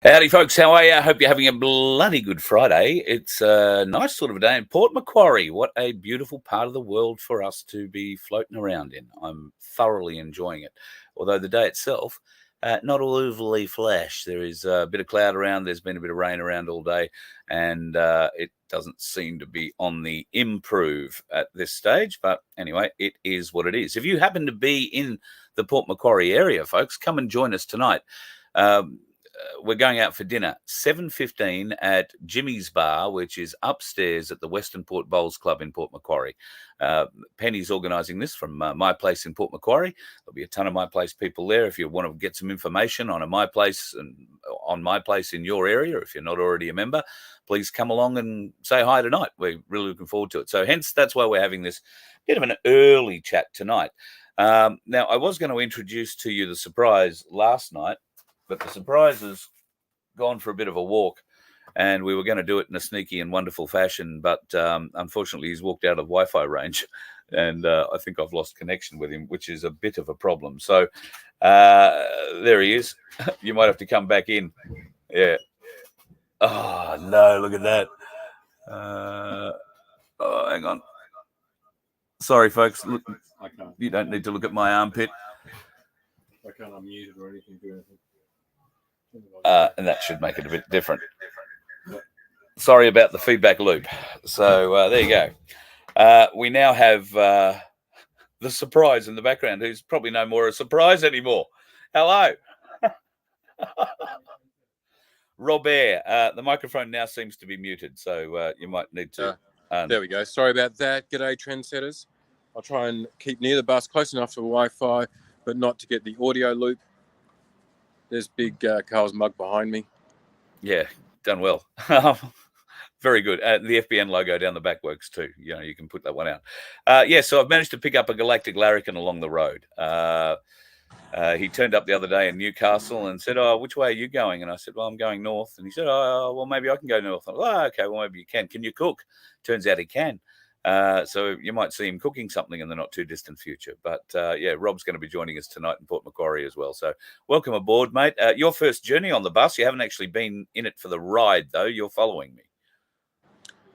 Howdy, folks. How are you? I hope you're having a bloody good Friday. It's a nice sort of a day in Port Macquarie. What a beautiful part of the world for us to be floating around in. I'm thoroughly enjoying it. Although the day itself, not all overly flash. There is a bit of cloud around. There's been a bit of rain around all day, and it doesn't seem to be on the improve at this stage. But anyway, it is what it is. If you happen to be in the Port Macquarie area, folks, come and join us tonight. We're going out for dinner, 7:15 at Jimmy's Bar, which is upstairs at the Westernport Bowls Club in Port Macquarie. Penny's organising this from My Place in Port Macquarie. There'll be a ton of My Place people there. If you want to get some information on a My Place and on My Place in your area, if you're not already a member, please come along and say hi tonight. We're really looking forward to it. So hence, that's why we're having this bit of an early chat tonight. Now, I was going to introduce to you the surprise last night, but the surprise has gone for a bit of a walk, and we were going to do it in a sneaky and wonderful fashion, but unfortunately he's walked out of Wi-Fi range, and I think I've lost connection with him, which is a bit of a problem. So there he is. You might have to come back in. Yeah. Oh, no, look at that. Oh, hang on. Sorry, folks. Look, you don't need to look at my armpit. I can't unmute it or anything. Do anything. And that should make it a bit different. Sorry about the feedback loop. So there you go. We now have the surprise in the background, who's probably no more a surprise anymore. Hello. Robert, the microphone now seems to be muted, so you might need to... there we go. Sorry about that. G'day, trendsetters. I'll try and keep near the bus, close enough to Wi-Fi, but not to get the audio loop. There's big Carl's mug behind me. Yeah, done well. Very good. The FBN logo down the back works too. You know, you can put that one out. So I've managed to pick up a galactic larrikin along the road. He turned up the other day in Newcastle and said, "Oh, which way are you going?" And I said, "Well, I'm going north." And he said, "Oh, well, maybe I can go north." I said, "Oh, okay, well, maybe you can. Can you cook?" Turns out he can. So you might see him cooking something in the not too distant future. But Rob's going to be joining us tonight in Port Macquarie as well. So welcome aboard, mate. Your first journey on the bus. You haven't actually been in it for the ride, though. You're following me.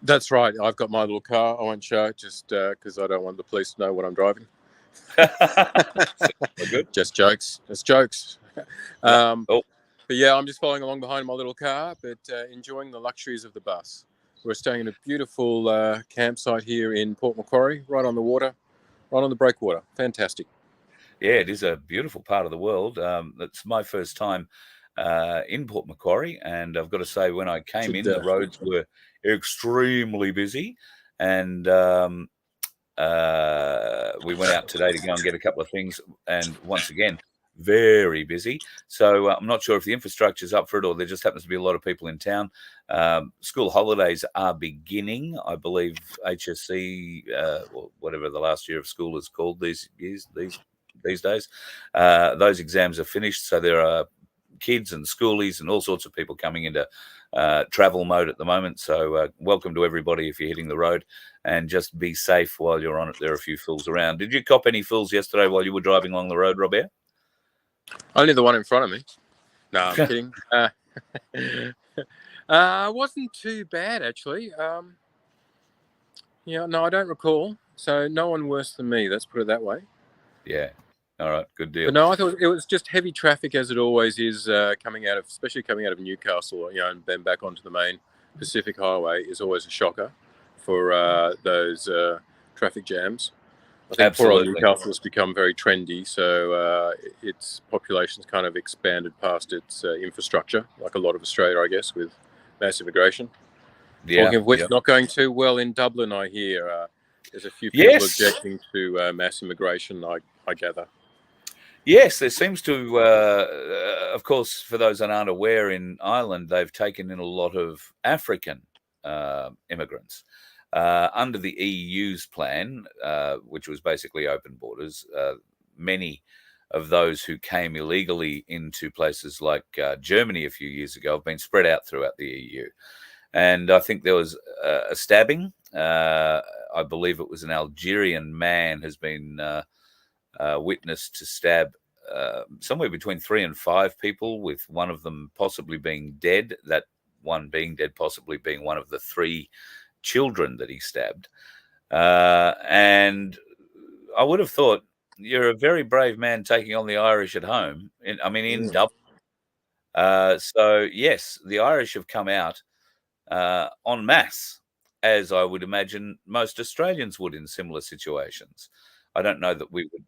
That's right. I've got my little car. I won't show it just because I don't want the police to know what I'm driving. Good. Just jokes. Just jokes. But yeah, I'm just following along behind my little car, but enjoying the luxuries of the bus. We're staying in a beautiful campsite here in Port Macquarie, right on the water, right on the breakwater. Fantastic. Yeah, it is a beautiful part of the world. It's my first time in Port Macquarie, and I've got to say, when I came in, the roads were extremely busy, and we went out today to go and get a couple of things, and once again, very busy. So I'm not sure if the infrastructure is up for it or there just happens to be a lot of people in town. School holidays are beginning. I believe HSC, or whatever the last year of school is called these days, those exams are finished. So there are kids and schoolies and all sorts of people coming into travel mode at the moment. So welcome to everybody if you're hitting the road, and just be safe while you're on it. There are a few fools around. Did you cop any fools yesterday while you were driving along the road, Robert? Only the one in front of me. No, I'm kidding. Wasn't too bad, actually. No, I don't recall. So no one worse than me, let's put it that way. Yeah. All right, good deal. But no, I thought it was just heavy traffic, as it always is, especially coming out of Newcastle, and then back onto the main Pacific Highway is always a shocker for those traffic jams. I think poor old Newcastle has become very trendy, so its population's kind of expanded past its infrastructure, like a lot of Australia, I guess, with mass immigration. Yeah, talking of which, not going too well in Dublin, I hear. There's a few people objecting to mass immigration, I gather. Yes, there seems to, of course, for those that aren't aware, in Ireland, they've taken in a lot of African immigrants. Under the EU's plan, which was basically open borders, many of those who came illegally into places like Germany a few years ago have been spread out throughout the EU. And I think there was a stabbing. I believe it was an Algerian man has been witnessed to stab somewhere between 3 and 5 people, with one of them possibly being dead. That one being dead possibly being one of the 3 children that he stabbed. And I would have thought, you're a very brave man taking on the Irish at home. In Dublin. So yes, the Irish have come out en masse, as I would imagine most Australians would in similar situations. I don't know that we would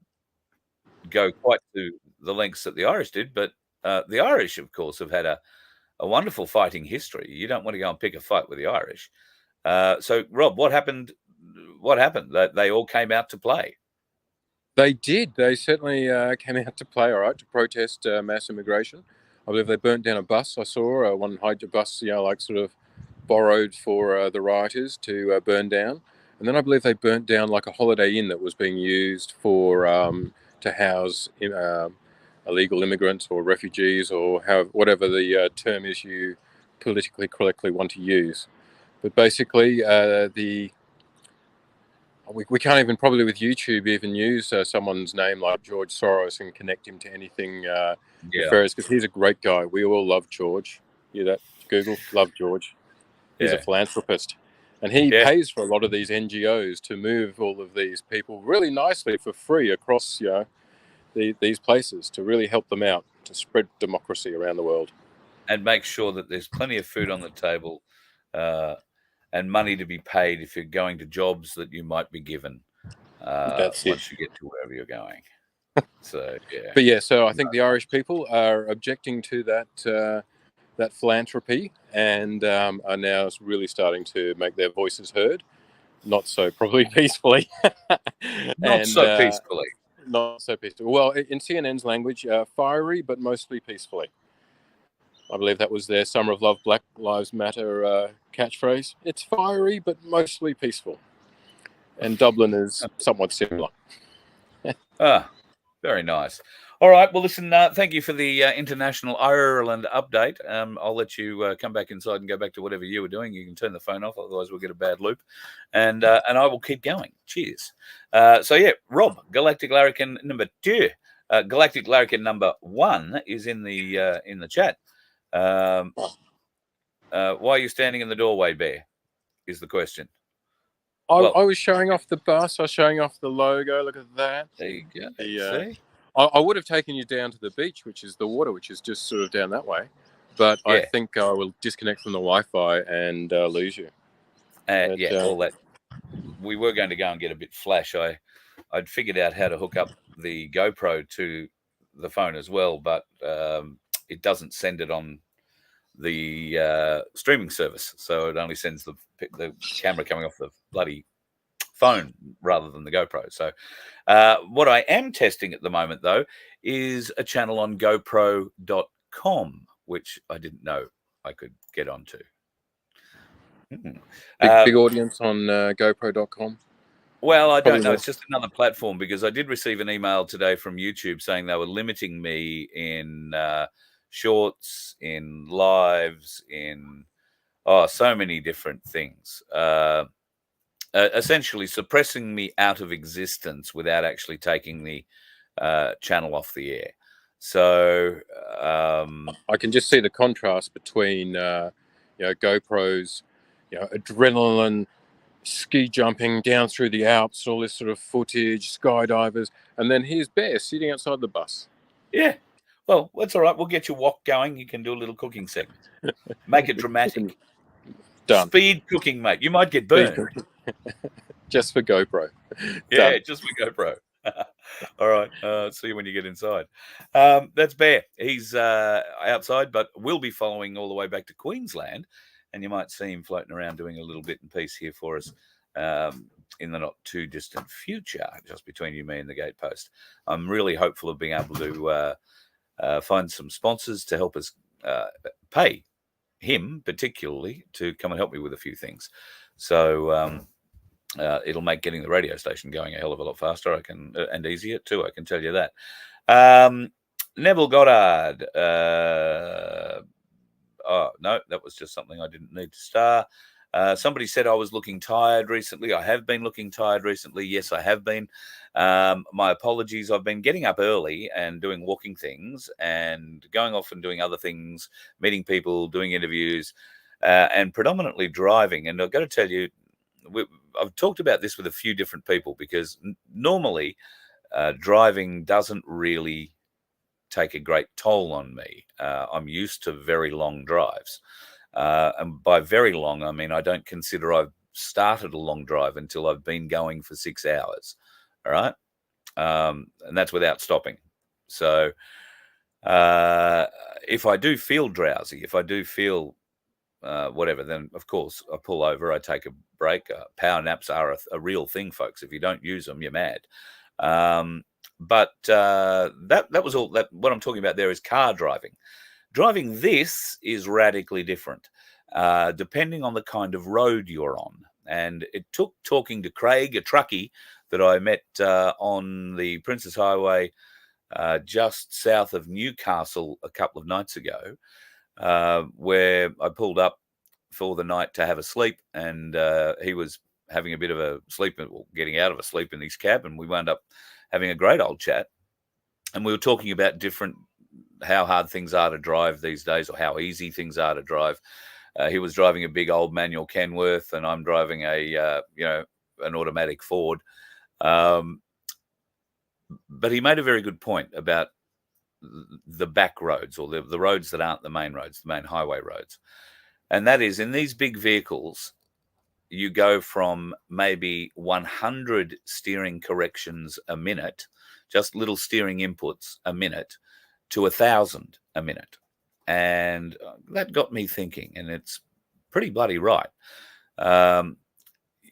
go quite to the lengths that the Irish did, but the Irish, of course, have had a wonderful fighting history. You don't want to go and pick a fight with the Irish. So, Rob, what happened? What happened? They all came out to play. They did. They certainly came out to play, all right, to protest mass immigration. I believe they burnt down a bus. I saw one hydro bus, like sort of borrowed for the rioters to burn down. And then I believe they burnt down like a Holiday Inn that was being used for to house illegal immigrants or refugees, or whatever the term is you politically correctly want to use. But basically, we can't even, probably with YouTube, even use someone's name like George Soros and connect him to anything nefarious, because he's a great guy. We all love George. You that Google, love George. He's a philanthropist, and he pays for a lot of these NGOs to move all of these people really nicely for free across these places, to really help them out, to spread democracy around the world and make sure that there's plenty of food on the table and money to be paid if you're going to jobs that you might be given once you get to wherever you're going. So so I think the Irish people are objecting to that philanthropy, and are now really starting to make their voices heard. Not so probably peacefully. Not so peacefully. Well, in CNN's language, fiery, but mostly peacefully. I believe that was their Summer of Love, Black Lives Matter catchphrase. It's fiery, but mostly peaceful. And Dublin is somewhat similar. Very nice. All right. Well, listen, thank you for the International Ireland update. I'll let you come back inside and go back to whatever you were doing. You can turn the phone off, otherwise we'll get a bad loop. And I will keep going. Cheers. Rob, Galactic Larrikin number 2. Galactic Larrikin number 1 is in the chat. Why are you standing in the doorway, Bear? Is the question. I was showing off the bus. I was showing off the logo. Look at that. There you go. See? I would have taken you down to the beach, which is the water, which is just sort of down that way. But I think I will disconnect from the Wi-Fi and lose you. All that. We were going to go and get a bit flash. I'd figured out how to hook up the GoPro to the phone as well, but it doesn't send it on the streaming service, so it only sends the camera coming off the bloody phone rather than the GoPro. So what I am testing at the moment, though, is a channel on GoPro.com, which I didn't know I could get onto. Big audience on GoPro.com. Well, I don't know. It's just another platform, because I did receive an email today from YouTube saying they were limiting me in shorts, in lives, in so many different things. Essentially suppressing me out of existence without actually taking the channel off the air. So I can just see the contrast between GoPro's adrenaline, ski jumping down through the Alps, all this sort of footage, skydivers, and then here's Bear sitting outside the bus. Yeah. Well, that's all right. We'll get your wok going. You can do a little cooking segment. Make it dramatic. Done. Speed cooking, mate. You might get burned. Just for GoPro. Yeah, just for GoPro. All right. See you when you get inside. That's Bear. He's outside, but we'll be following all the way back to Queensland, and you might see him floating around doing a little bit and piece here for us in the not too distant future, just between you, me, and the gatepost. I'm really hopeful of being able to find some sponsors to help us pay him particularly to come and help me with a few things. So it'll make getting the radio station going a hell of a lot faster. And easier too. I can tell you that. Neville Goddard. No, that was just something I didn't need to star. Somebody said I was looking tired recently. I have been looking tired recently. Yes, I have been. My apologies. I've been getting up early and doing walking things and going off and doing other things, meeting people, doing interviews, and predominantly driving. And I've got to tell you, I've talked about this with a few different people because normally driving doesn't really take a great toll on me. I'm used to very long drives. And by very long, I mean, I don't consider I've started a long drive until I've been going for 6 hours. All right. And that's without stopping. So if I do feel drowsy, if I do feel whatever, then of course I pull over, I take a break. Power naps are a real thing, folks. If you don't use them, you're mad. But that was all. That what I'm talking about there is car driving. Driving this is radically different, depending on the kind of road you're on. And it took talking to Craig, a truckie that I met on the Princess Highway just south of Newcastle a couple of nights ago, where I pulled up for the night to have a sleep, and he was having a bit of a sleep, well, getting out of a sleep in his cab, and we wound up having a great old chat. And we were talking about how hard things are to drive these days, or how easy things are to drive. He was driving a big old manual Kenworth, and I'm driving an automatic Ford. But he made a very good point about the back roads, or the roads that aren't the main roads, the main highway roads. And that is, in these big vehicles, you go from maybe 100 steering corrections a minute, just little steering inputs a minute, to 1,000 a minute. And that got me thinking, and it's pretty bloody right.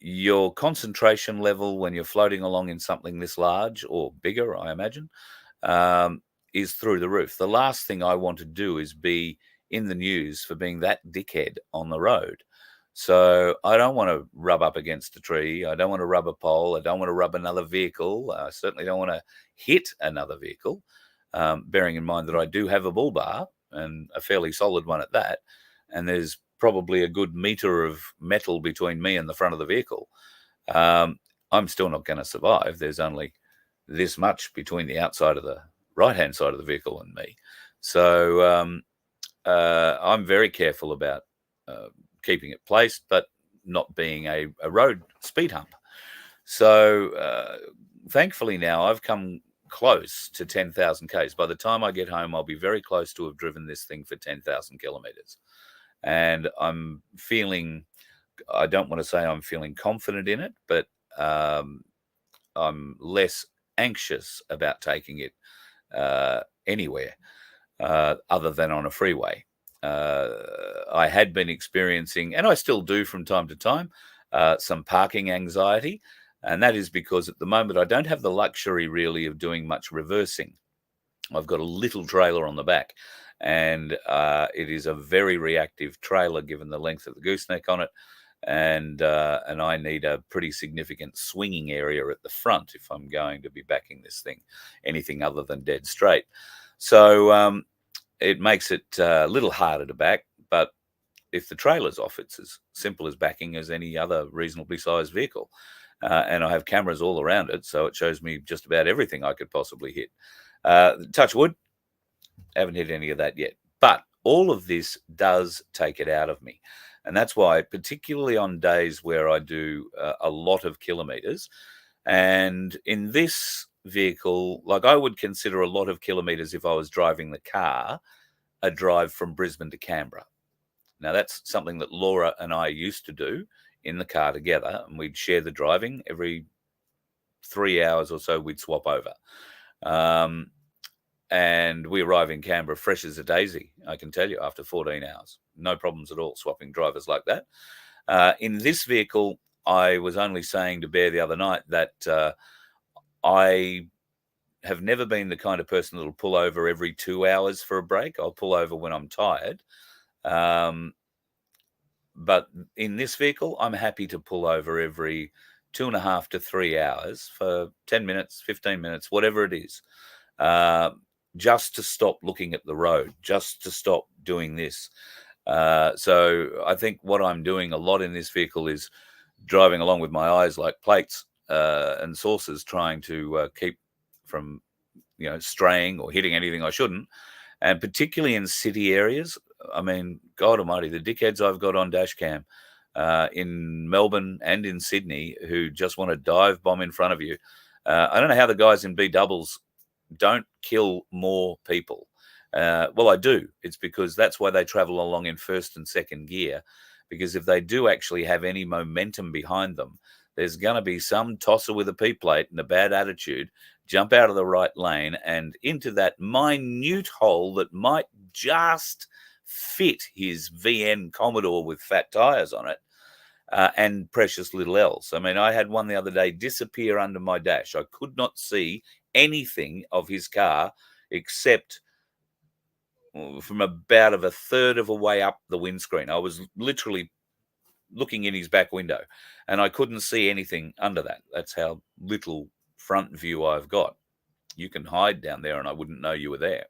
Your concentration level when you're floating along in something this large, or bigger, I imagine, is through the roof. The last thing I want to do is be in the news for being that dickhead on the road. So I don't want to rub up against a tree. I don't want to rub a pole. I don't want to rub another vehicle. I certainly don't want to hit another vehicle, bearing in mind that I do have a bull bar, and a fairly solid one at that. And there's probably a good meter of metal between me and the front of the vehicle. I'm still not going to survive. There's only this much between the outside of the right-hand side of the vehicle and me. So I'm very careful about keeping it placed, but not being a road speed hump. So thankfully now I've come close to 10,000 Ks. By the time I get home, I'll be very close to have driven this thing for 10,000 kilometers. And I'm feeling, I don't want to say I'm feeling confident in it, but I'm less anxious about taking it anywhere other than on a freeway. I had been experiencing, and I still do from time to time, some parking anxiety. And that is because at the moment I don't have the luxury really of doing much reversing. I've got a little trailer on the back, and it is a very reactive trailer given the length of the gooseneck on it. And I need a pretty significant swinging area at the front if I'm going to be backing this thing anything other than dead straight. So it makes it a little harder to back, but if the trailer's off, it's as simple as backing as any other reasonably sized vehicle. And I have cameras all around it, so it shows me just about everything I could possibly hit. Touch wood, haven't hit any of that yet. But all of this does take it out of me. And that's why, particularly on days where I do a lot of kilometers, and in this vehicle, like I would consider a lot of kilometers if I was driving the car, a drive from Brisbane to Canberra. Now, that's something that Laura and I used to do in the car together, and we'd share the driving. Every 3 hours or so, we'd swap over. And we arrive in Canberra fresh as a daisy, I can tell you, after 14 hours. No problems at all swapping drivers like that. In this vehicle, I was only saying to Bear the other night that I have never been the kind of person that'll pull over every 2 hours for a break. I'll pull over when I'm tired. But in this vehicle, I'm happy to pull over every 2.5 to 3 hours for 10 minutes, 15 minutes, whatever it is, just to stop looking at the road, just to stop doing this. So I think what I'm doing a lot in this vehicle is driving along with my eyes like plates and saucers, trying to keep from straying or hitting anything I shouldn't. And particularly in city areas, I mean, God almighty, the dickheads I've got on dash cam in Melbourne and in Sydney who just want to dive bomb in front of you. I don't know how the guys in B doubles don't kill more people. Well, I do. It's because that's why they travel along in first and second gear, because if they do actually have any momentum behind them, there's going to be some tosser with a P plate and a bad attitude jump out of the right lane and into that minute hole that might just fit his VN Commodore with fat tires on it and precious little else. I mean, I had one the other day disappear under my dash. I could not see anything of his car except from about a third of a way up the windscreen. I was literally looking in his back window and I couldn't see anything under that. That's how little front view I've got. You can hide down there and I wouldn't know you were there.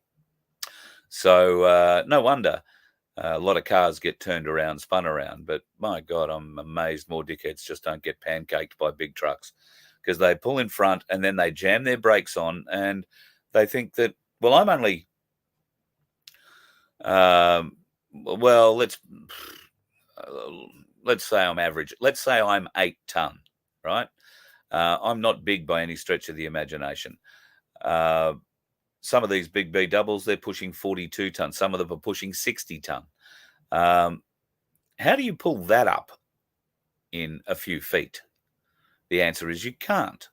So no wonder a lot of cars get turned around, spun around. But my God, I'm amazed more dickheads just don't get pancaked by big trucks, because they pull in front and then they jam their brakes on and they think that, well, I'm only, well, let's say I'm average. Let's say I'm 8 ton, right? I'm not big by any stretch of the imagination. Some of these big B doubles, they're pushing 42 ton. Some of them are pushing 60 ton. How do you pull that up in a few feet? The answer is you can't.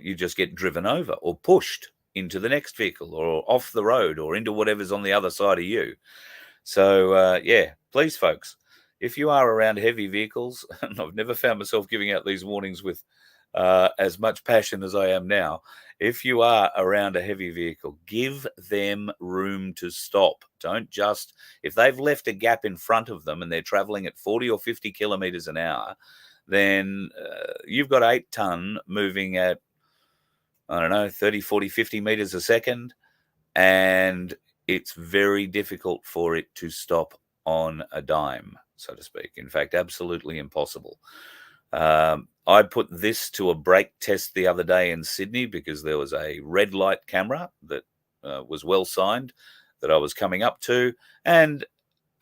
You just get driven over or pushed into the next vehicle or off the road or into whatever's on the other side of you. So, yeah, please, folks, if you are around heavy vehicles, and I've never found myself giving out these warnings with as much passion as I am now, if you are around a heavy vehicle, give them room to stop. Don't just, if they've left a gap in front of them and they're traveling at 40 or 50 kilometers an hour, then you've got 8 ton moving at, I don't know, 30, 40, 50 meters a second, and it's very difficult for it to stop on a dime, so to speak. In fact, absolutely impossible. I put this to a brake test the other day in Sydney because there was a red light camera that was well signed that I was coming up to. And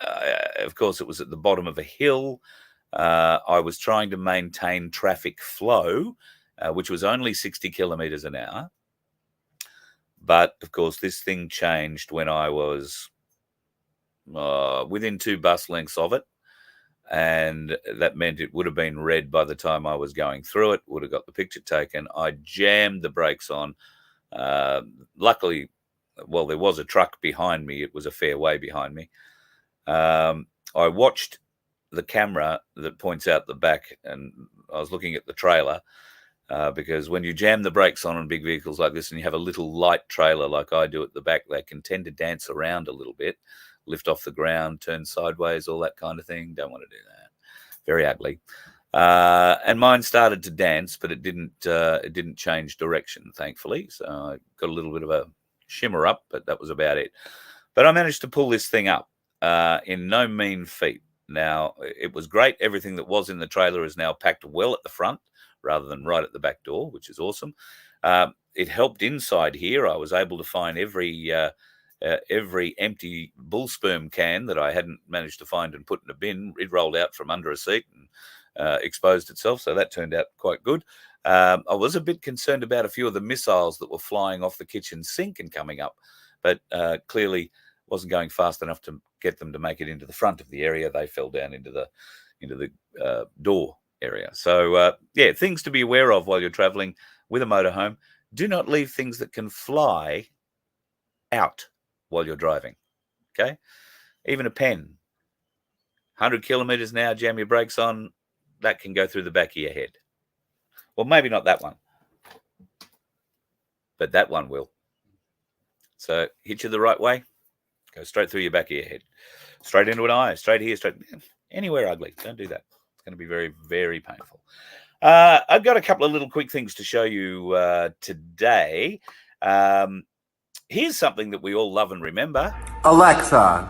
of course, it was at the bottom of a hill. I was trying to maintain traffic flow, which was only 60 kilometers an hour. But of course, this thing changed when I was within 2 bus lengths of it. And that meant it would have been red by the time I was going through it, would have got the picture taken. I jammed the brakes on. Luckily, well, there was a truck behind me. It was a fair way behind me. I watched the camera that points out the back, and I was looking at the trailer because when you jam the brakes on big vehicles like this and you have a little light trailer like I do at the back, they can tend to dance around a little bit, lift off the ground, turn sideways, all that kind of thing. Don't want to do that. Very ugly. And mine started to dance, but it didn't change direction, thankfully. So I got a little bit of a shimmer up, but that was about it. But I managed to pull this thing up in no mean feat. Now, it was great. Everything that was in the trailer is now packed well at the front rather than right at the back door, which is awesome. It helped inside here. I was able to find every empty bull sperm can that I hadn't managed to find and put in a bin. It rolled out from under a seat and exposed itself, so that turned out quite good. I was a bit concerned about a few of the missiles that were flying off the kitchen sink and coming up, but clearly wasn't going fast enough to get them to make it into the front of the area. They fell down into the door area. So yeah, things to be aware of while you're traveling with a motorhome. Do not leave things that can fly out while you're driving. Okay, even a pen, 100 kilometers an hour, jam your brakes on, that can go through the back of your head. Well, maybe not that one, but that one will. So hit you the right way, go straight through your back of your head, straight into an eye, straight here, straight anywhere ugly. Don't do that. It's going to be very, very painful. I've got a couple of little quick things to show you today. Here's something that we all love and remember. Alexa,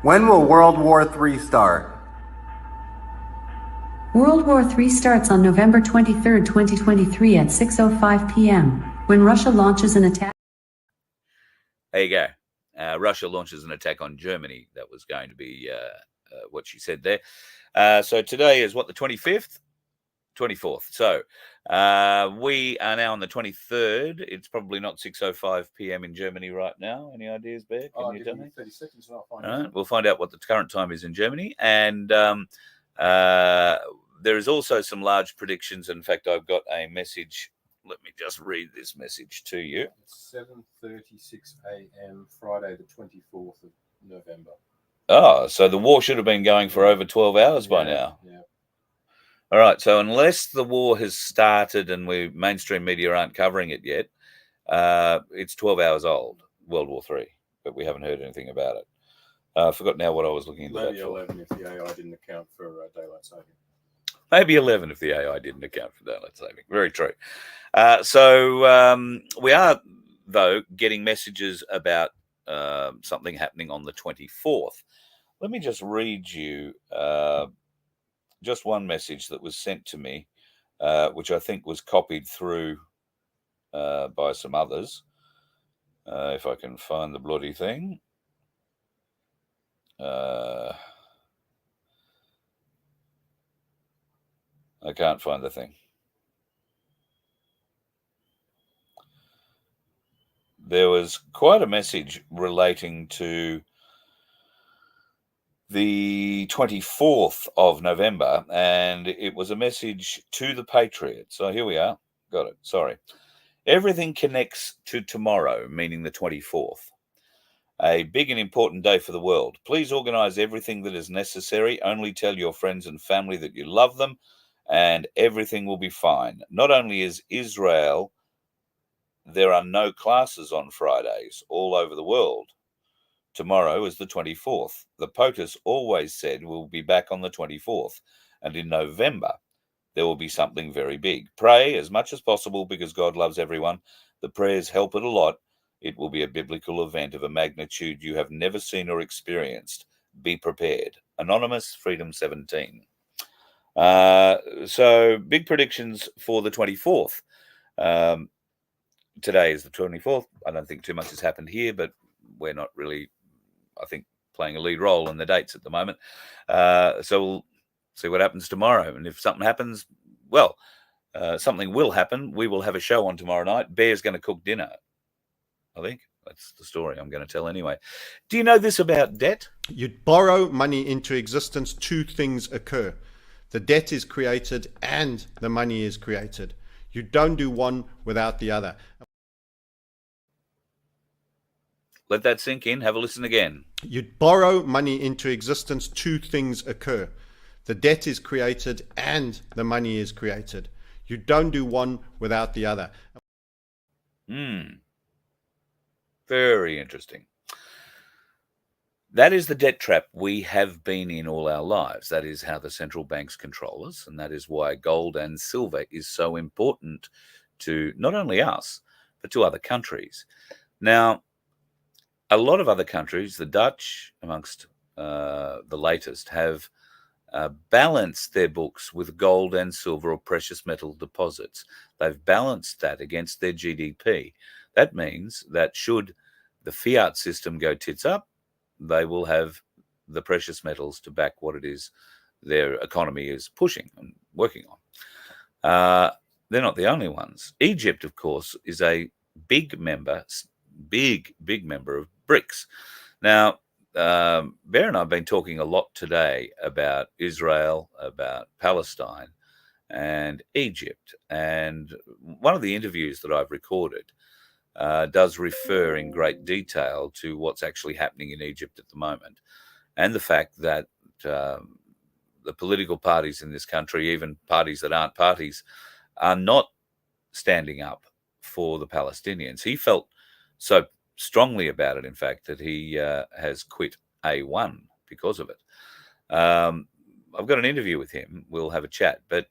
When will World War III start? World War III starts on November 23, 2023 at 6:05 p.m. when Russia launches an attack. There you go. Russia launches an attack on Germany. That was going to be what she said there. So today is what, the 25th? 24th. So we are now on the 23rd. It's probably not 6:05 p.m. in Germany right now. Any ideas, Bear? Can you tell me? 30 seconds and I'll find out. We'll find out what the current time is in Germany. And there is also some large predictions. In fact, I've got a message. Let me just read this message to you. It's 7:36 a.m. Friday, the 24th of November. Oh, so the war should have been going for over 12 hours by now. Yeah. All right. So unless the war has started and mainstream media aren't covering it yet, it's 12 hours old, World War III, but we haven't heard anything about it. I forgot now what I was looking into. Maybe 11 if the AI didn't account for daylight saving. Maybe 11 if the AI didn't account for daylight saving. Very true. So we are, though, getting messages about something happening on the 24th. Let me just read you just one message that was sent to me, which I think was copied through by some others. If I can find the bloody thing. I can't find the thing. There was quite a message relating to the 24th of November, and it was a message to the Patriots. So here we are. Got it. Sorry. Everything connects to tomorrow, meaning the 24th. A big and important day for the world. Please organize everything that is necessary. Only tell your friends and family that you love them, and everything will be fine. Not only is Israel, there are no classes on Fridays all over the world. Tomorrow is the 24th. The POTUS always said we'll be back on the 24th, and in November there will be something very big. Pray as much as possible because God loves everyone. The prayers help it a lot. It will be a biblical event of a magnitude you have never seen or experienced. Be prepared. Anonymous, Freedom 17. So big predictions for the 24th. Today is the 24th. I don't think too much has happened here, but we're not really, I think, playing a lead role in the dates at the moment. So we'll see what happens tomorrow. And if something happens, well, something will happen. We will have a show on tomorrow night. Bear's going to cook dinner. I think that's the story I'm going to tell anyway. Do you know this about debt? You'd borrow money into existence, two things occur. The debt is created and the money is created. You don't do one without the other. Let that sink in. Have a listen again. You'd borrow money into existence, two things occur. The debt is created and the money is created. You don't do one without the other. Very interesting. That is the debt trap we have been in all our lives. That is how the central banks control us, and that is why gold and silver is so important to not only us, but to other countries. Now, a lot of other countries, the Dutch amongst the latest, have balanced their books with gold and silver or precious metal deposits. They've balanced that against their GDP. That means that should the fiat system go tits up, they will have the precious metals to back what it is their economy is pushing and working on. They're not the only ones. Egypt, of course, is a big member of BRICS. Now, Bear and I have been talking a lot today about Israel, about Palestine, and Egypt. And one of the interviews that I've recorded does refer in great detail to what's actually happening in Egypt at the moment, and the fact that the political parties in this country, even parties that aren't parties, are not standing up for the Palestinians. He felt so strongly about it, in fact, that he has quit A1 because of it. I've got an interview with him. We'll have a chat, but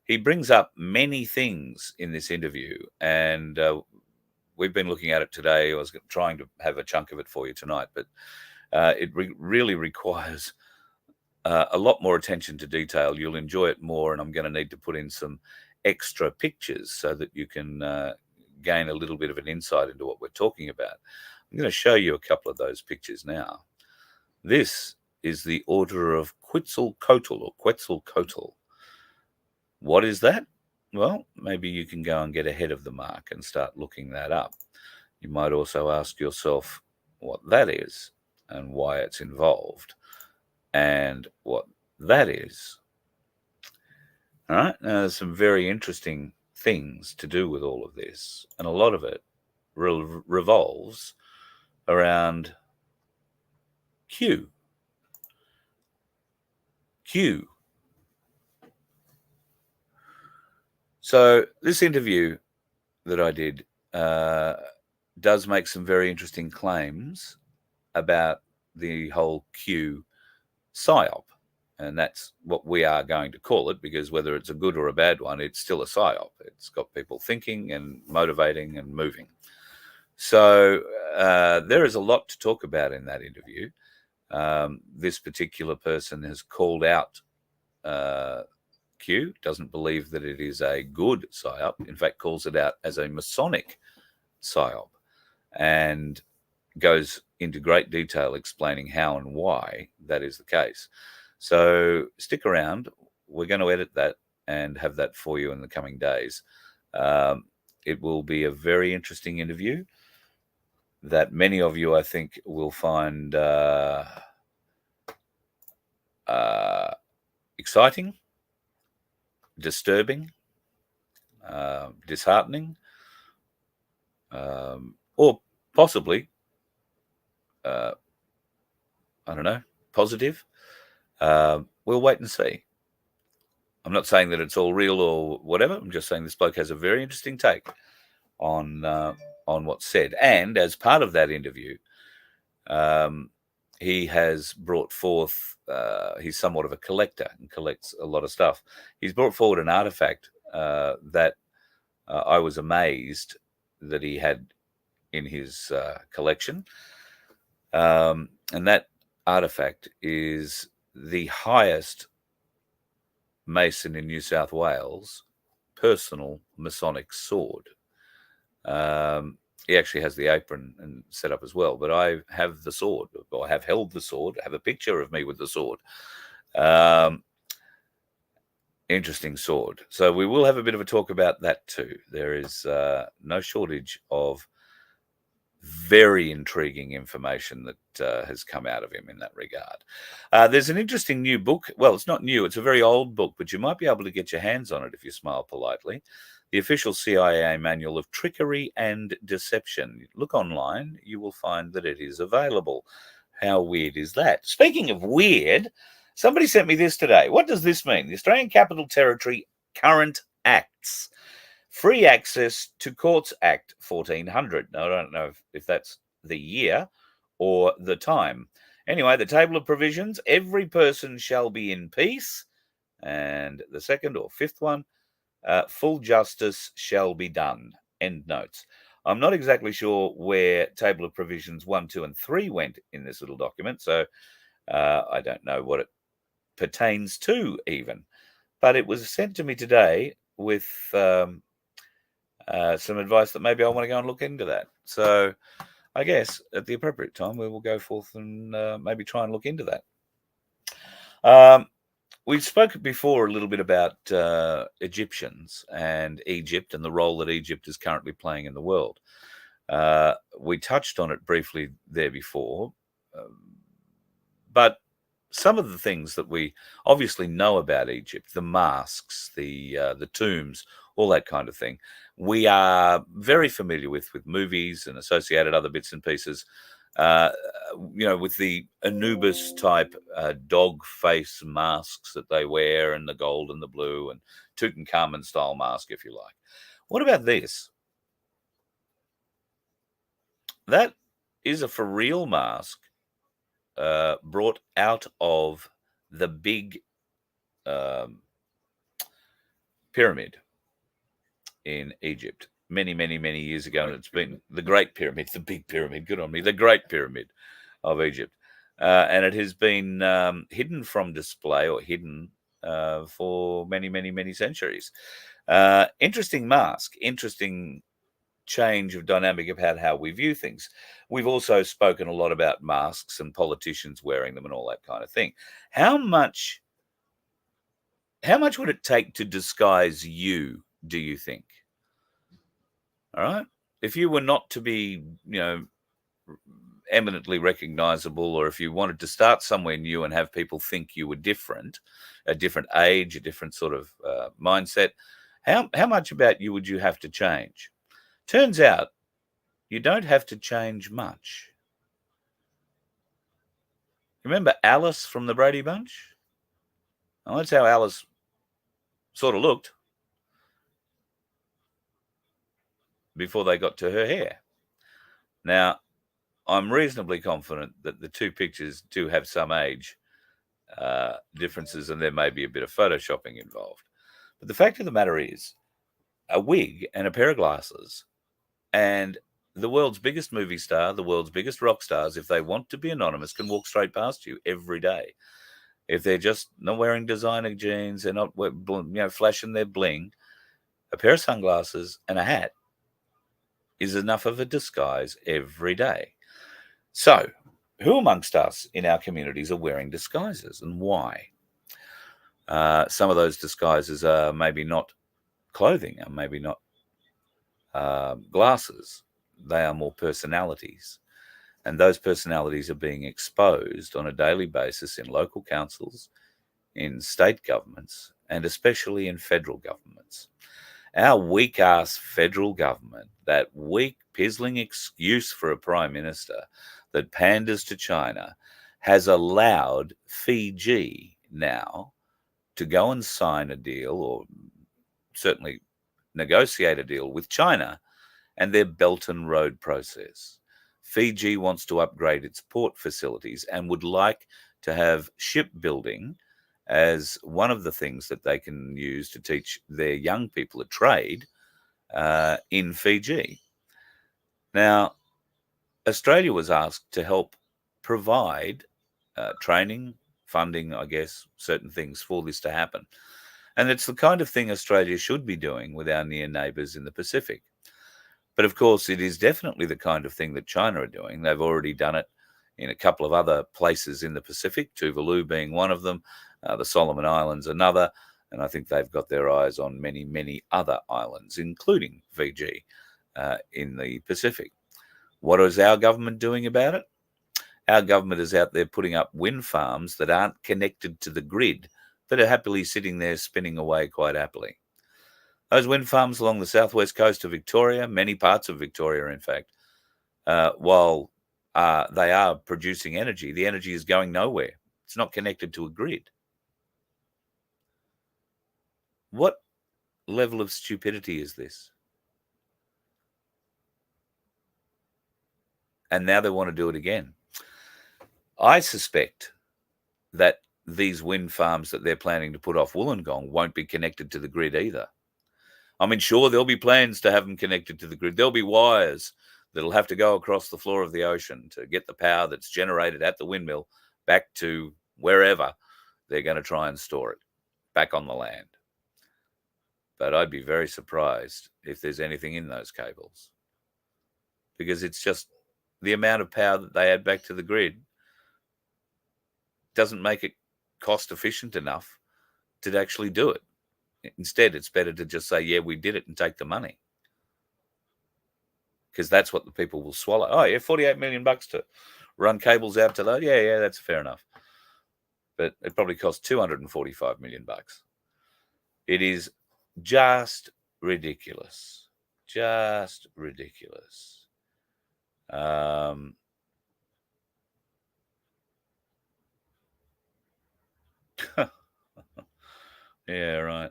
he brings up many things in this interview, and we've been looking at it today. I was trying to have a chunk of it for you tonight, but It really requires a lot more attention to detail. You'll enjoy it more, and I'm going to need to put in some extra pictures so that you can gain a little bit of an insight into what we're talking about. I'm going to show you a couple of those pictures now. This is the Order of Quetzalcoatl or Quetzalcoatl. What is that? Well, maybe you can go and get ahead of the mark and start looking that up. You might also ask yourself what that is and why it's involved and what that is. All right, now there's some very interesting things to do with all of this, and a lot of it revolves around Q. Q. So this interview that I did does make some very interesting claims about the whole Q PSYOP, and that's what we are going to call it, because whether it's a good or a bad one, it's still a PSYOP. It's got people thinking and motivating and moving. So there is a lot to talk about in that interview. This particular person has called out Q, doesn't believe that it is a good PSYOP, in fact calls it out as a Masonic PSYOP, and goes into great detail explaining how and why that is the case. So stick around. We're going to edit that and have that for you in the coming days. It will be a very interesting interview that many of you, I think, will find exciting, disturbing, disheartening, or possibly, I don't know, positive. We'll wait and see. I'm not saying that it's all real or whatever. I'm just saying this bloke has a very interesting take on what's said. And as part of that interview, he has brought forth, he's somewhat of a collector and collects a lot of stuff. He's brought forward an artifact that I was amazed that he had in his collection. And that artifact is the highest Mason in New South Wales personal Masonic sword. He actually has the apron and set up as well, but I have the sword, or I have held the sword. I have a picture of me with the sword. Interesting sword. So we will have a bit of a talk about that too. There is no shortage of very intriguing information that has come out of him in that regard. There's an interesting new book. Well, it's not new. It's a very old book, but you might be able to get your hands on it if you smile politely. The official CIA manual of trickery and deception. Look online. You will find that it is available. How weird is that? Speaking of weird, somebody sent me this today. What does this mean? The Australian Capital Territory Current Acts. Free Access to Courts Act 1400. Now, I don't know if that's the year or the time. Anyway, the table of provisions, every person shall be in peace. And the second or fifth one, full justice shall be done. End notes. I'm not exactly sure where table of provisions 1, 2, and 3 went in this little document, so I don't know what it pertains to even. But it was sent to me today with some advice that maybe I want to go and look into that. So I guess at the appropriate time, we will go forth and maybe try and look into that. We spoke before a little bit about Egyptians and Egypt and the role that Egypt is currently playing in the world. We touched on it briefly there before, but some of the things that we obviously know about Egypt, the masks, the tombs, all that kind of thing, we are very familiar with movies and associated other bits and pieces. With the Anubis type dog face masks that they wear, and the gold and the blue, and Tutankhamun style mask, if you like. What about this? That is a for real mask brought out of the big pyramid in Egypt many, many, many years ago. And it's been the Great Pyramid, the big pyramid, good on me, the Great Pyramid of Egypt. and it has been hidden from display or hidden for many, many, many centuries. Interesting mask, interesting change of dynamic about how we view things. We've also spoken a lot about masks and politicians wearing them and all that kind of thing. How much would it take to disguise you, do you think? All right. If you were not to be, eminently recognizable, or if you wanted to start somewhere new and have people think you were different, a different age, a different sort of mindset, how much about you would you have to change? Turns out you don't have to change much. Remember Alice from the Brady Bunch? Well, that's how Alice sort of looked before they got to her hair. Now, I'm reasonably confident that the two pictures do have some age differences, and there may be a bit of photoshopping involved. But the fact of the matter is, a wig and a pair of glasses, and the world's biggest movie star, the world's biggest rock stars, if they want to be anonymous, can walk straight past you every day. If they're just not wearing designer jeans, they're not flashing their bling, a pair of sunglasses and a hat is enough of a disguise every day. So, who amongst us in our communities are wearing disguises, and why? Some of those disguises are maybe not clothing, and maybe not glasses. They are more personalities. And those personalities are being exposed on a daily basis in local councils, in state governments, and especially in federal governments. Our weak-ass federal government, that weak, pizzling excuse for a prime minister that panders to China, has allowed Fiji now to go and sign a deal, or certainly negotiate a deal with China and their Belt and Road process. Fiji wants to upgrade its port facilities and would like to have shipbuilding as one of the things that they can use to teach their young people a trade in Fiji. Now, Australia was asked to help provide training, funding, I guess, certain things for this to happen. And it's the kind of thing Australia should be doing with our near neighbours in the Pacific. But of course, it is definitely the kind of thing that China are doing. They've already done it in a couple of other places in the Pacific, Tuvalu being one of them, the Solomon Islands another, and I think they've got their eyes on many, many other islands, including Fiji in the Pacific. What is our government doing about it? Our government is out there putting up wind farms that aren't connected to the grid, that are happily sitting there spinning away quite happily. Those wind farms along the southwest coast of Victoria, many parts of Victoria, in fact, while they are producing energy, the energy is going nowhere. It's not connected to a grid. What level of stupidity is this? And now they want to do it again. I suspect that these wind farms that they're planning to put off Wollongong won't be connected to the grid either. I mean, sure, there'll be plans to have them connected to the grid. There'll be wires that'll have to go across the floor of the ocean to get the power that's generated at the windmill back to wherever they're going to try and store it, back on the land. But I'd be very surprised if there's anything in those cables, because it's just the amount of power that they add back to the grid doesn't make it cost efficient enough to actually do it. Instead, it's better to just say, yeah, we did it, and take the money, because that's what the people will swallow. Oh, yeah, $48 million to run cables out to that. Yeah, that's fair enough. But it probably costs $245 million. It is just ridiculous. Just ridiculous. Yeah, right.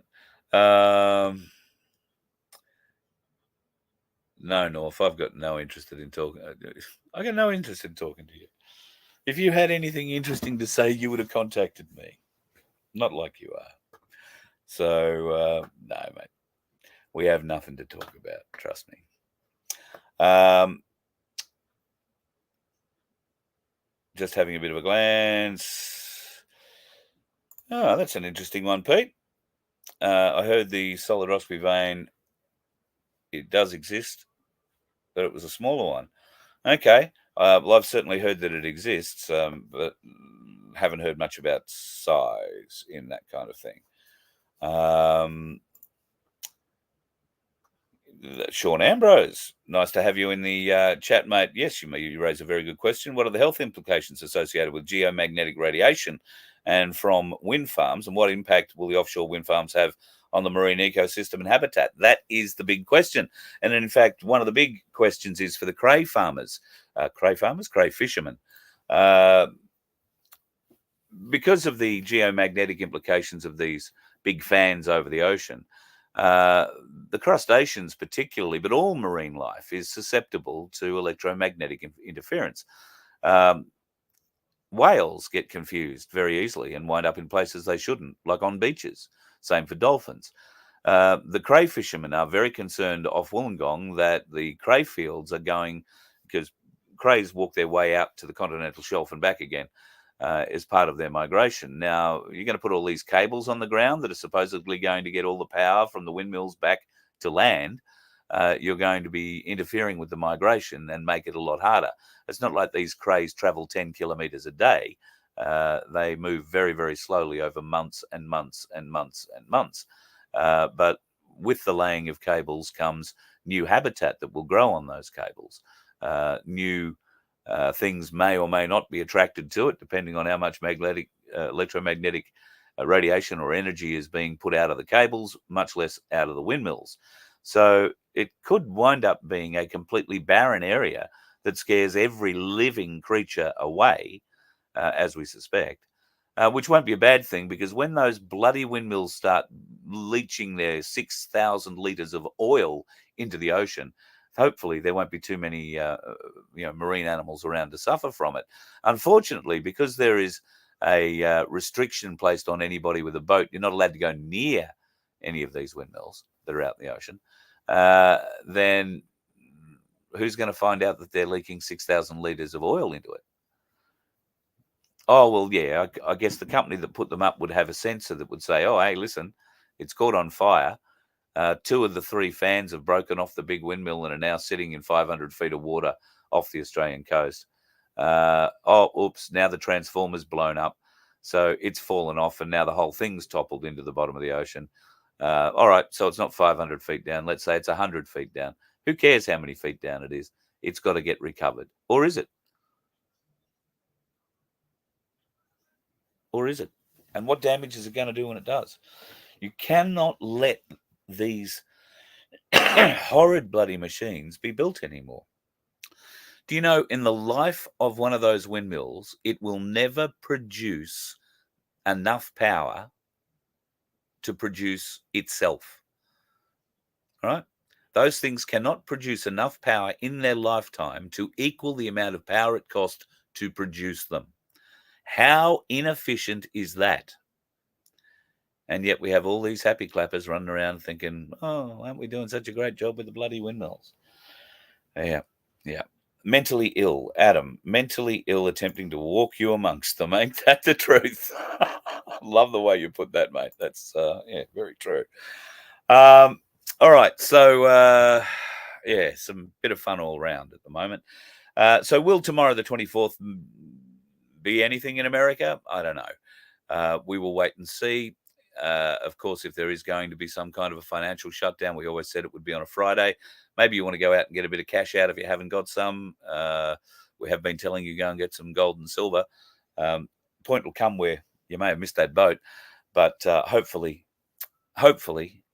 No, North, I've got no interest in talking. I got no interest in talking to you. If you had anything interesting to say, you would have contacted me. Not like you are. So, no, mate. We have nothing to talk about. Trust me. just having a bit of a glance. Oh, that's an interesting one, Pete. I heard the solid Rossby vein, it does exist, but it was a smaller one. Okay. Well, I've certainly heard that it exists, but haven't heard much about size in that kind of thing. Sean Ambrose, nice to have you in the chat, mate. Yes, you raise a very good question. What are the health implications associated with geomagnetic radiation and from wind farms, and what impact will the offshore wind farms have on the marine ecosystem and habitat? That is the big question. And in fact, one of the big questions is for the cray farmers, cray fishermen. Because of the geomagnetic implications of these big fans over the ocean, the crustaceans particularly, but all marine life is susceptible to electromagnetic interference. Whales get confused very easily and wind up in places they shouldn't, like on beaches. Same for dolphins. The cray fishermen are very concerned off Wollongong that the cray fields are going, because crays walk their way out to the continental shelf and back again as part of their migration. Now, you're going to put all these cables on the ground that are supposedly going to get all the power from the windmills back to land. You're going to be interfering with the migration and make it a lot harder. It's not like these crays travel 10 kilometres a day. They move very, very slowly over months and months and months and months. But with the laying of cables comes new habitat that will grow on those cables. New things may or may not be attracted to it, depending on how much electromagnetic radiation or energy is being put out of the cables, much less out of the windmills. So it could wind up being a completely barren area that scares every living creature away, as we suspect, which won't be a bad thing, because when those bloody windmills start leaching their 6,000 litres of oil into the ocean, hopefully there won't be too many marine animals around to suffer from it. Unfortunately, because there is a restriction placed on anybody with a boat, you're not allowed to go near any of these windmills that are out in the ocean, then who's going to find out that they're leaking 6,000 litres of oil into it? Oh, well, yeah, I guess the company that put them up would have a sensor that would say, oh, hey, listen, it's caught on fire. 2 of the 3 fans have broken off the big windmill and are now sitting in 500 feet of water off the Australian coast. Oops, now the transformer's blown up. So it's fallen off, and now the whole thing's toppled into the bottom of the ocean. All right, so it's not 500 feet down. Let's say it's 100 feet down. Who cares how many feet down it is? It's got to get recovered. Or is it? Or is it? And what damage is it going to do when it does? You cannot let these horrid bloody machines be built anymore. Do you know, in the life of one of those windmills, it will never produce enough power to produce itself. All right? Those things cannot produce enough power in their lifetime to equal the amount of power it cost to produce them. How inefficient is that? And yet we have all these happy clappers running around thinking, oh, aren't we doing such a great job with the bloody windmills? Yeah. Mentally ill, Adam. Mentally ill attempting to walk you amongst them. Ain't that the truth? Love the way you put that, mate. That's, very true. All right. So, some bit of fun all around at the moment. So will tomorrow, the 24th, be anything in America? I don't know. We will wait and see. Of course, if there is going to be some kind of a financial shutdown, we always said it would be on a Friday. Maybe you want to go out and get a bit of cash out if you haven't got some. We have been telling you go and get some gold and silver. Point will come where you may have missed that boat, but hopefully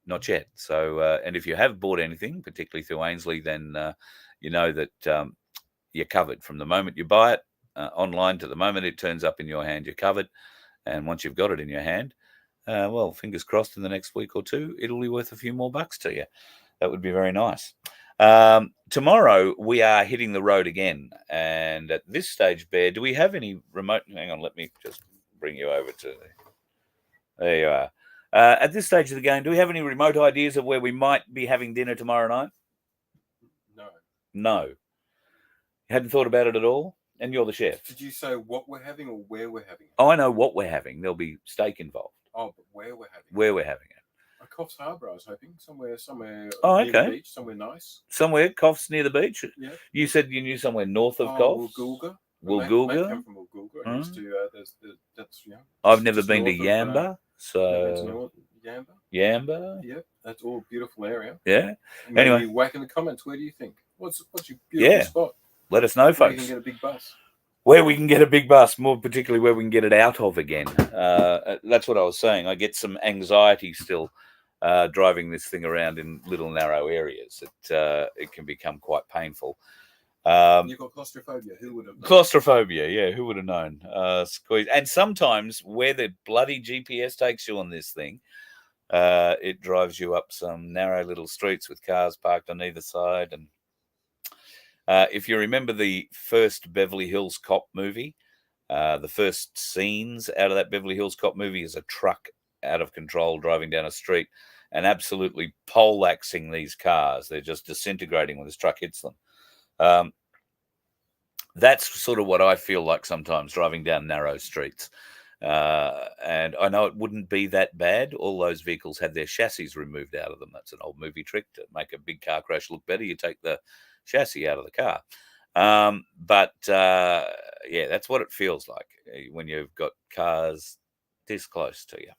not yet. So, and if you have bought anything, particularly through Ainsley, then you know that you're covered from the moment you buy it online to the moment it turns up in your hand. You're covered, and once you've got it in your hand, well, fingers crossed in the next week or two, it'll be worth a few more bucks to you. That would be very nice. Tomorrow, we are hitting the road again. And at this stage, Bear, do we have any remote... Hang on, let me just bring you over to... There you are. At this stage of the game, do we have any remote ideas of where we might be having dinner tomorrow night? No. No. You hadn't thought about it at all? and you're the chef. Did you say what we're having or where we're having it? Oh, I know what we're having. There'll be steak involved. Oh, but where we're having it? Where we're having it. Coffs Harbour, I was hoping. Somewhere Oh, near the okay. beach, somewhere nice. Somewhere, Coffs near the beach? Yeah. You said you knew somewhere north of Coffs? Woolgoolga. Woolgoolga? Come from Woolgoolga. I used to, that's, I've never been to Yamba, so... Yamba? Yamba? Yeah, that's all beautiful area. Yeah. Maybe Anyway. whack in the comments, where do you think? What's your beautiful spot? Let us know, folks. Where you can get a big bus. Where we can get a big bus, more particularly where we can get it out of again. That's what I was saying. I get some anxiety still driving this thing around in little narrow areas. It can become quite painful. You've got claustrophobia. Who would have known? Claustrophobia, yeah. Who would have known? Squeeze. And sometimes where the bloody GPS takes you on this thing, it drives you up some narrow little streets with cars parked on either side. And if you remember the first Beverly Hills Cop movie, the first scenes out of that Beverly Hills Cop movie is a truck out of control driving down a street and absolutely poleaxing these cars. They're just disintegrating when this truck hits them. That's sort of what I feel like sometimes driving down narrow streets. And I know it wouldn't be that bad. All those vehicles had their chassis removed out of them. That's an old movie trick to make a big car crash look better. You take the chassis out of the car. Yeah, that's what it feels like when you've got cars this close to you.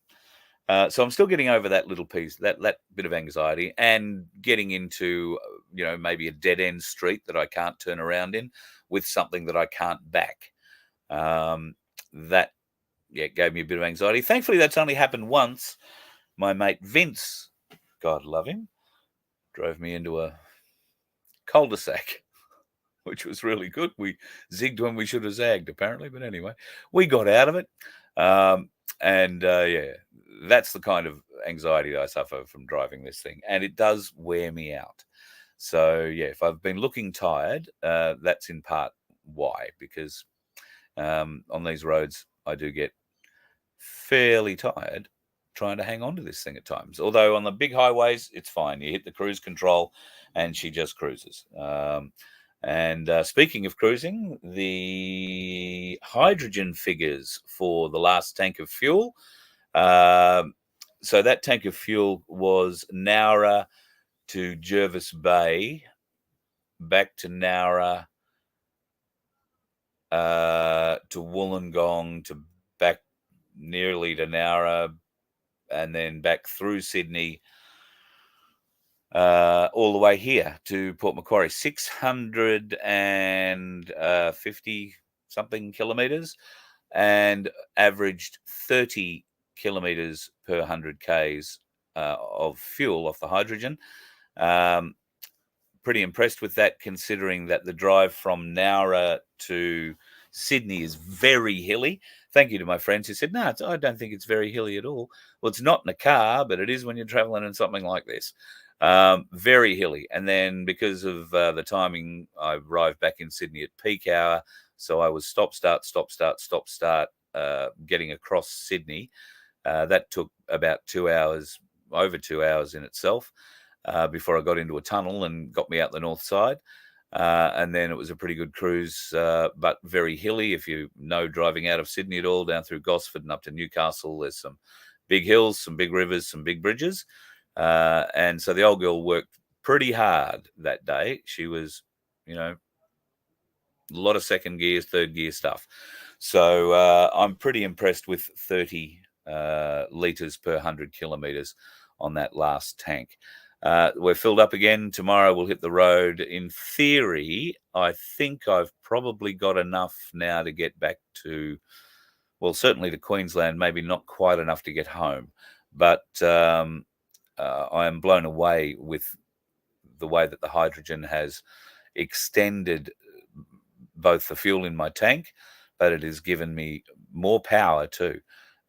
So I'm still getting over that little piece, that bit of anxiety, and getting into, maybe a dead end street that I can't turn around in with something that I can't back. That gave me a bit of anxiety. Thankfully, that's only happened once. My mate Vince, God love him, drove me into a cul-de-sac, which was really good. We zigged when we should have zagged, apparently. But anyway, we got out of it. That's the kind of anxiety that I suffer from driving this thing. And it does wear me out. So, if I've been looking tired, that's in part why. Because on these roads, I do get fairly tired trying to hang on to this thing at times. Although on the big highways, it's fine. You hit the cruise control and she just cruises. And speaking of cruising, the hydrogen figures for the last tank of fuel. So that tank of fuel was Nowra to Jervis Bay, back to Nowra, to Wollongong, to back nearly to Nowra, and then back through Sydney, all the way here to Port Macquarie, 650 something kilometres, and averaged 30 kilometres per 100 k's of fuel off the hydrogen. Pretty impressed with that, considering that the drive from Nowra to Sydney is very hilly. Thank you to my friends who said, no, I don't think it's very hilly at all. Well, it's not in a car, but it is when you're traveling in something like this. Very hilly. And then because of the timing, I arrived back in Sydney at peak hour. So I was stop, start, getting across Sydney. That took about 2 hours, over 2 hours in itself, before I got into a tunnel and got me out the north side. And then it was a pretty good cruise, but very hilly. If you know driving out of Sydney at all, down through Gosford and up to Newcastle, there's some big hills, some big rivers, some big bridges. And so the old girl worked pretty hard that day. She was, a lot of second gear, third gear stuff. So I'm pretty impressed with 30 litres per 100 kilometres on that last tank. We're filled up again. Tomorrow we'll hit the road. In theory, I think I've probably got enough now to get back to, well, certainly to Queensland, maybe not quite enough to get home. But I am blown away with the way that the hydrogen has extended both the fuel in my tank, but it has given me more power too.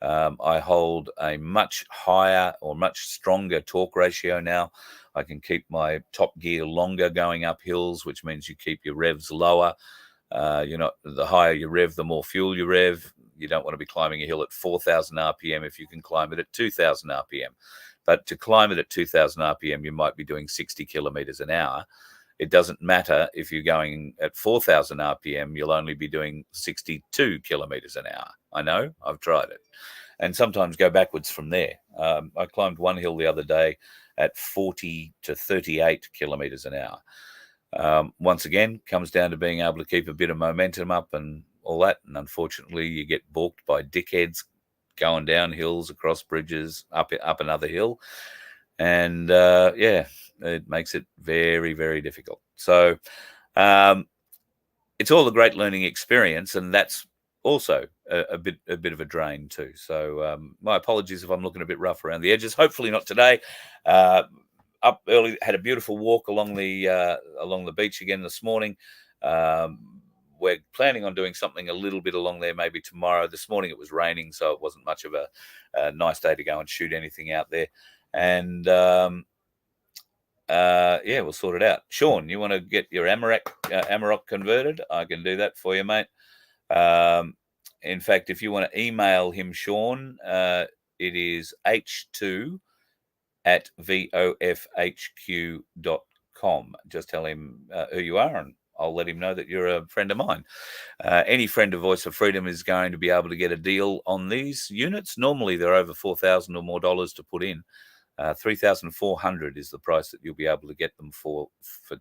I hold a much higher or much stronger torque ratio now. I can keep my top gear longer going up hills, which means you keep your revs lower. The higher you rev, the more fuel you rev. You don't want to be climbing a hill at 4,000 RPM if you can climb it at 2,000 RPM. But to climb it at 2,000 RPM, you might be doing 60 kilometres an hour. it doesn't matter if you're going at 4,000 RPM, you'll only be doing 62 kilometers an hour. I know, I've tried it. And sometimes go backwards from there. I climbed one hill the other day at 40 to 38 kilometers an hour. Once again, comes down to being able to keep a bit of momentum up and all that. And unfortunately, you get balked by dickheads going down hills, across bridges, up another hill. And it makes it very, very difficult. So it's all a great learning experience, and that's also a bit of a drain too. So my apologies if I'm looking a bit rough around the edges. Hopefully not today. Up early, had a beautiful walk along the beach again this morning. We're planning on doing something a little bit along there maybe tomorrow. This morning it was raining, so it wasn't much of a nice day to go and shoot anything out there. And we'll sort it out. Sean, you want to get your Amarok converted? I can do that for you, mate. In fact, if you want to email him, Sean, it is h2@vofhq.com. Just tell him who you are, and I'll let him know that you're a friend of mine. Any friend of Voice of Freedom is going to be able to get a deal on these units. Normally, they're over $4,000 or more to put in. 3,400 is the price that you'll be able to get them for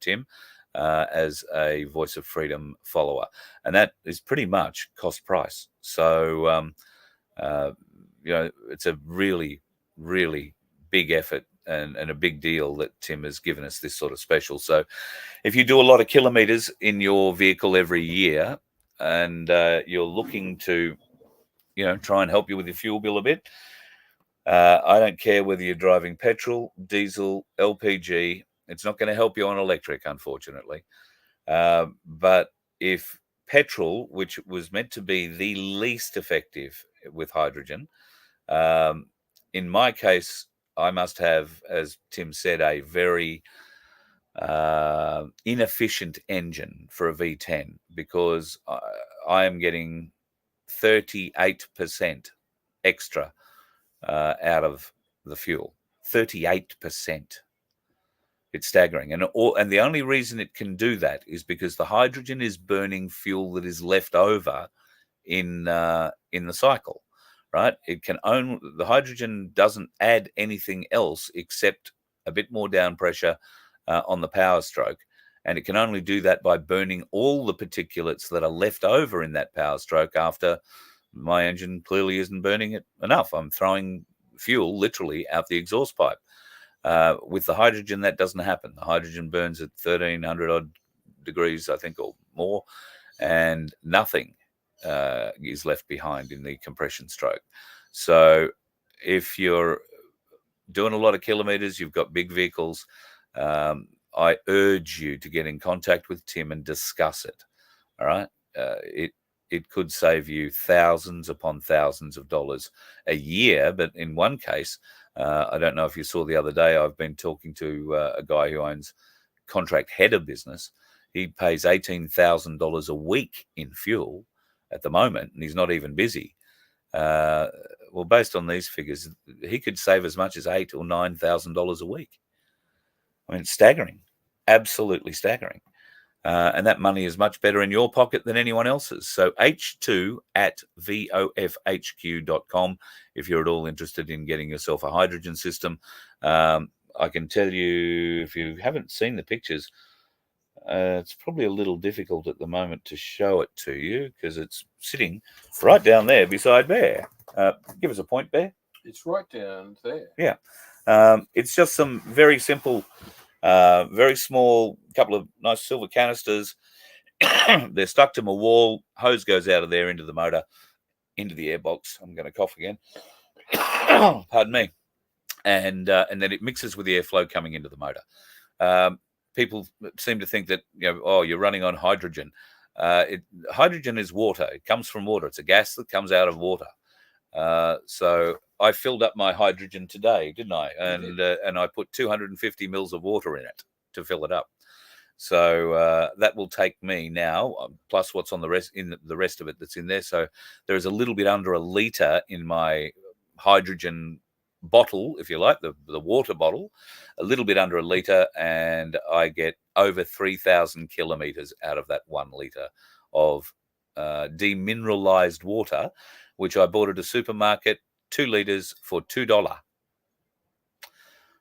Tim as a Voice of Freedom follower, and that is pretty much cost price. So it's a really, really big effort and a big deal that Tim has given us this sort of special. So if you do a lot of kilometers in your vehicle every year and you're looking to try and help you with your fuel bill a bit, I don't care whether you're driving petrol, diesel, LPG. It's not going to help you on electric, unfortunately. But if petrol, which was meant to be the least effective with hydrogen, in my case, I must have, as Tim said, a very inefficient engine for a V10, because I am getting 38% extra out of the fuel. 38%. It's staggering, and the only reason it can do that is because the hydrogen is burning fuel that is left over in the cycle, right? The hydrogen doesn't add anything else except a bit more down pressure on the power stroke, and it can only do that by burning all the particulates that are left over in that power stroke after my engine clearly isn't burning it enough. I'm throwing fuel literally out the exhaust pipe. With the hydrogen, that doesn't happen. The hydrogen burns at 1,300 odd degrees, I think, or more, and nothing is left behind in the compression stroke. So if you're doing a lot of kilometers, you've got big vehicles, I urge you to get in contact with Tim and discuss it. All right. It could save you thousands upon thousands of dollars a year. But in one case, I don't know if you saw the other day, I've been talking to a guy who owns contract header business. He pays $18,000 a week in fuel at the moment, and he's not even busy. Well, based on these figures, he could save as much as $8,000 or $9,000 a week. I mean, it's staggering, absolutely staggering. And that money is much better in your pocket than anyone else's. So h2@vofhq.com if you're at all interested in getting yourself a hydrogen system. I can tell you, if you haven't seen the pictures, it's probably a little difficult at the moment to show it to you because it's sitting right down there beside Bear. Give us a point, Bear. It's right down there. Yeah. It's just some very simple, very small, couple of nice silver canisters. They're stuck to my wall. Hose goes out of there into the motor, into the airbox. I'm going to cough again. Pardon me. And then it mixes with the airflow coming into the motor. People seem to think that, you're running on hydrogen. Hydrogen is water. It comes from water. It's a gas that comes out of water. So I filled up my hydrogen today, didn't I? And I put 250 mils of water in it to fill it up. So that will take me now, plus what's on the rest of it that's in there. So there is a little bit under a litre in my hydrogen bottle, if you like, the water bottle, a little bit under a litre, and I get over 3,000 kilometres out of that 1 litre of demineralised water, which I bought at a supermarket, 2 litres for $2.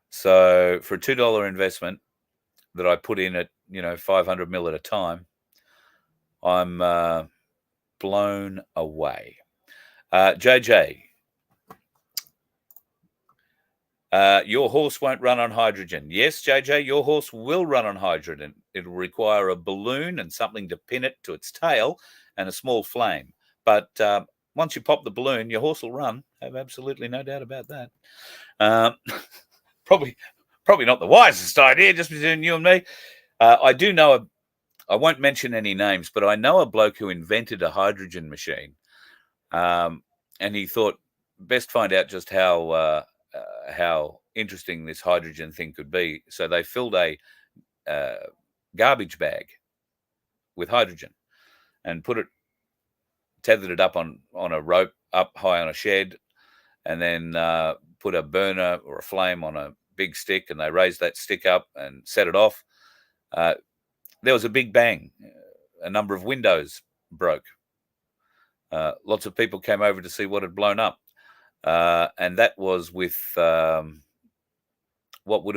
So for a $2 investment that I put in at 500 mil at a time, I'm blown away. JJ, your horse won't run on hydrogen. Yes, JJ, your horse will run on hydrogen. It'll require a balloon and something to pin it to its tail and a small flame. But once you pop the balloon, your horse will run. I have absolutely no doubt about that. Probably not the wisest idea, just between you and me. I do know I won't mention any names, but I know a bloke who invented a hydrogen machine. And he thought, best find out just how interesting this hydrogen thing could be. So they filled a garbage bag with hydrogen and tethered it up on a rope up high on a shed, and then put a burner or a flame on a big stick, and they raised that stick up and set it off. There was a big bang. A number of windows broke. Lots of people came over to see what had blown up. And that was with what would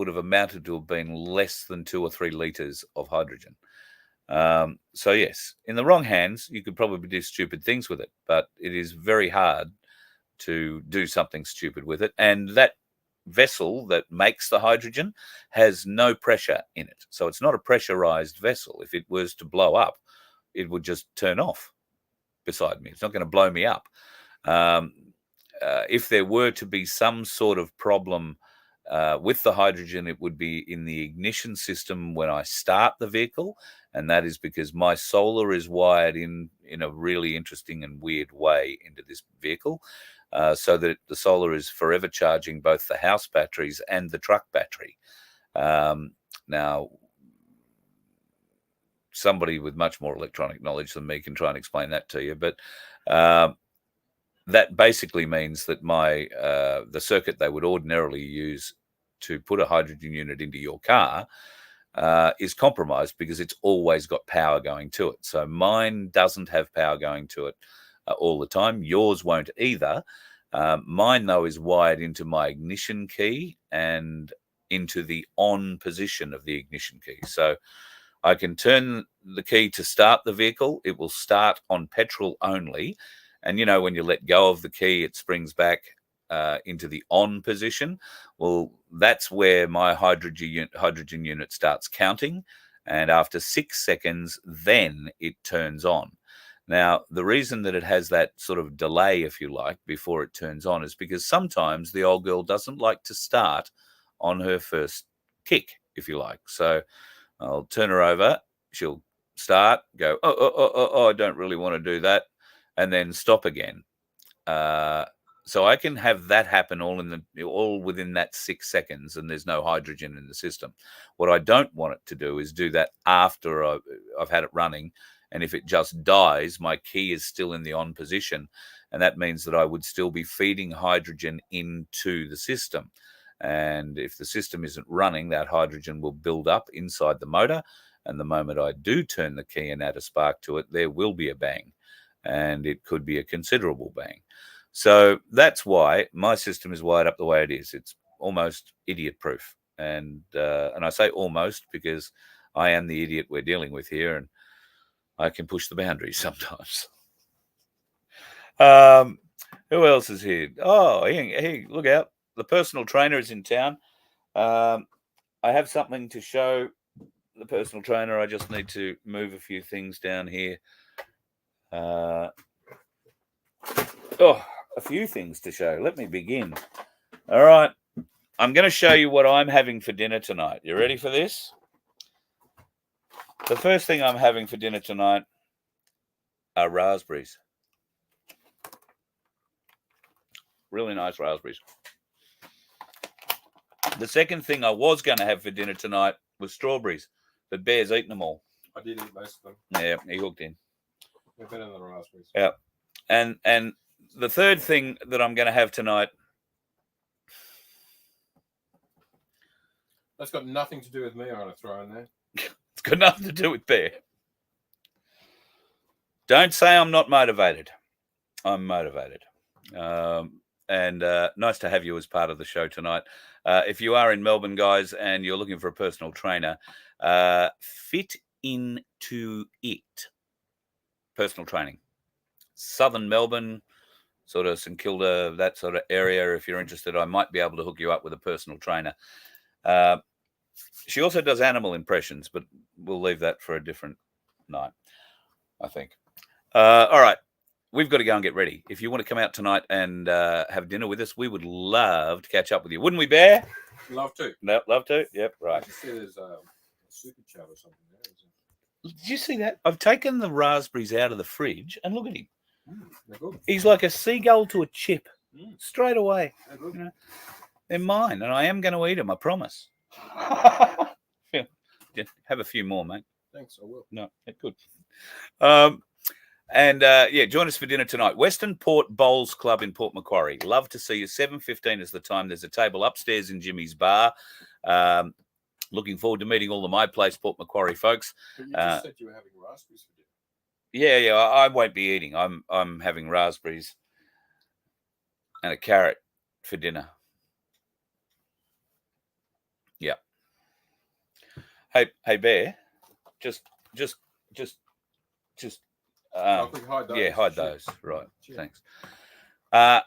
have amounted to have been less than 2 or 3 litres of hydrogen. So yes, in the wrong hands, you could probably do stupid things with it, but it is very hard to do something stupid with it. And that vessel that makes the hydrogen has no pressure in it. So it's not a pressurized vessel. If it was to blow up, it would just turn off beside me. It's not going to blow me up. If there were to be some sort of problem with the hydrogen, it would be in the ignition system when I start the vehicle, and that is because my solar is wired in a really interesting and weird way into this vehicle, so that the solar is forever charging both the house batteries and the truck battery. Now, somebody with much more electronic knowledge than me can try and explain that to you, but that basically means that the circuit they would ordinarily use to put a hydrogen unit into your car is compromised because it's always got power going to it. So mine doesn't have power going to it all the time. Yours won't either. Mine, though, is wired into my ignition key and into the on position of the ignition key. So I can turn the key to start the vehicle. It will start on petrol only. And, when you let go of the key, it springs back into the on position. Well, that's where my hydrogen unit starts counting. And after 6 seconds, then it turns on. Now, the reason that it has that sort of delay, if you like, before it turns on is because sometimes the old girl doesn't like to start on her first kick, if you like. So I'll turn her over. She'll start, go, oh, I don't really want to do that, and then stop again. So I can have that happen all within that 6 seconds, and there's no hydrogen in the system. What I don't want it to do is do that after I've had it running, and if it just dies, my key is still in the on position, and that means that I would still be feeding hydrogen into the system. And if the system isn't running, that hydrogen will build up inside the motor, and the moment I do turn the key and add a spark to it, there will be a bang, and it could be a considerable bang. So that's why my system is wired up the way it is. It's almost idiot-proof, and I say almost because I am the idiot we're dealing with here, and I can push the boundaries sometimes. Who else is here? Oh, hey, look out. The personal trainer is in town. I have something to show the personal trainer. I just need to move a few things down here. A few things to show. Let me begin. All right. I'm going to show you what I'm having for dinner tonight. You ready for this? The first thing I'm having for dinner tonight are raspberries. Really nice raspberries. The second thing I was going to have for dinner tonight was strawberries, but Bear's eaten them all. I did eat most of them. Yeah, he hooked in. They're better than the raspberries. Yeah. And the third thing that I'm going to have tonight That's got nothing to do with me. I'm going to throw in there. It's got nothing to do with Bear. Don't say I'm not motivated. I'm motivated. And nice to have you as part of the show tonight. If you are in Melbourne, guys, and you're looking for a personal trainer, Fit Into It. Personal training. Southern Melbourne, sort of St Kilda, that sort of area. If you're interested, I might be able to hook you up with a personal trainer. She also does animal impressions, but we'll leave that for a different night, I think. All right. We've got to go and get ready. If you want to come out tonight and have dinner with us, we would love to catch up with you. Wouldn't we, Bear? Love to. No, love to? Yep, right. I see there's a super chat or something there. Did you see that? I've taken the raspberries out of the fridge and look at him. They're good. He's like a seagull to a chip. Straight away. They're good. You know, they're mine, and I am going to eat them, I promise. Have a few more, mate. Thanks, I will. No, they're good. Join us for dinner tonight. Westernport Bowls Club in Port Macquarie. Love to see you. 7:15 is the time. There's a table upstairs in Jimmy's bar. Looking forward to meeting all the My Place Port Macquarie folks. But you just said you were having raspberries for dinner. Yeah, I won't be eating. I'm having raspberries and a carrot for dinner. Yeah. Hey, Bear, just. Hide those. Yeah, hide those. Right. Cheers. Thanks.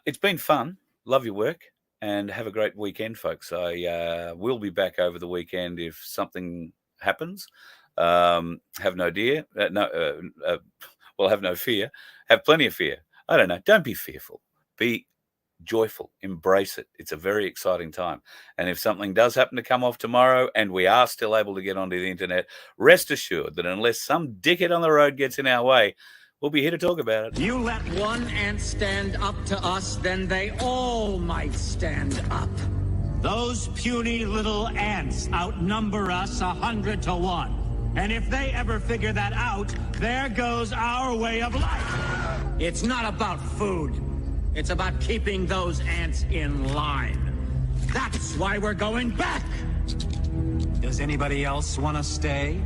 It's been fun. Love your work and have a great weekend, folks. I will be back over the weekend if something happens. Have no fear. Have no fear. Have plenty of fear. I don't know. Don't be fearful. Be joyful. Embrace it. It's a very exciting time. And if something does happen to come off tomorrow and we are still able to get onto the internet, rest assured that unless some dickhead on the road gets in our way, we'll be here to talk about it. You let one ant stand up to us, then they all might stand up. Those puny little ants outnumber us 100 to 1. And if they ever figure that out, there goes our way of life. It's not about food. It's about keeping those ants in line. That's why we're going back. Does anybody else want to stay?